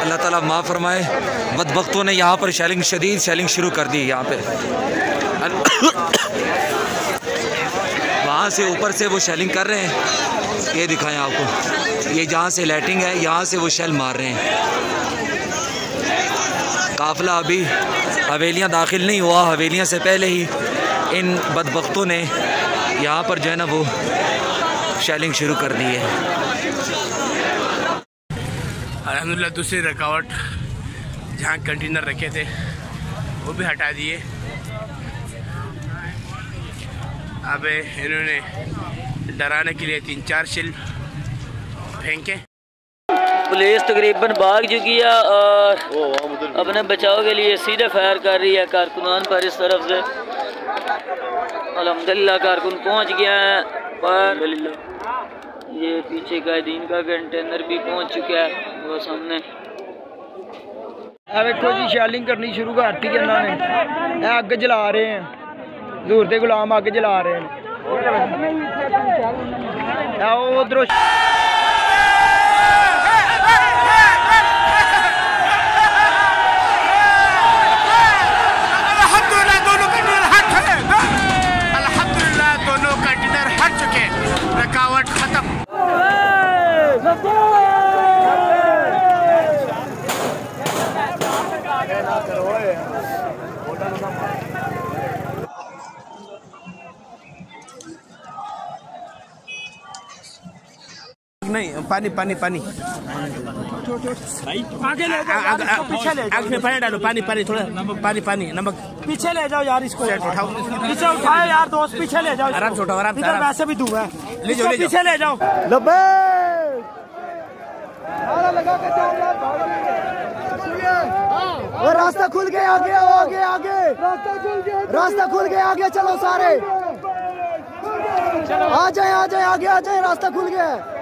अल्लाह ताला माफ़ फरमाए। बदबख्तों ने यहाँ पर शदीद शेलिंग शुरू कर दी। यहाँ पे वहाँ से ऊपर से वो शेलिंग कर रहे हैं। ये दिखाएं आपको, ये जहाँ से लाइटिंग है यहाँ से वो शेल मार रहे हैं। काफ़िला अभी हवेलियाँ दाखिल नहीं हुआ, हवेलियाँ से पहले ही इन बदबख्तों ने यहाँ पर जो है ना वो शेलिंग शुरू कर दी है। अल्हम्दुलिल्लाह दूसरी रुकावट जहाँ कंटेनर रखे थे वो भी हटा दिए। अब इन्होंने डराने के लिए 3-4 शेल फेंके। पुलिस तकरीबन भाग चुकी है और अपने बचाव के लिए सीधे फायर कर रही है कारकुनान पर इस तरफ से। अल्हम्दुलिल्लाह कारकुन पहुंच गया है पर ये पीछे कायदीन का कंटेनर भी पहुंच चुका है वो सामने। देखो जी शेलिंग करनी शुरू कर दी इन्होंने, अग जला रहे हैं, हजूर दे गुलाम अग जला रहे हैं। उधरों दोनों कंटेनर हट चुके, रुकावट खत्म। नहीं पानी पानी पानी आगे ले जाओ, पीछे ले जाओ, आग में पानी डालो, पानी पानी थोड़ा पानी पानी नमक पीछे ले जाओ यार, इसको उठाओ, पीछे उठाए यार दोस्त, पीछे ले जाओ, आराम से उठाओ, आराम से, इधर वैसे भी दूंगा, ले जाओ, पीछे ले जाओ। वो रास्ता खुल गया, आगे आगे आगे रास्ता खुल गया, आगे चलो सारे, आ जाए आगे आ जाए, रास्ता खुल गया।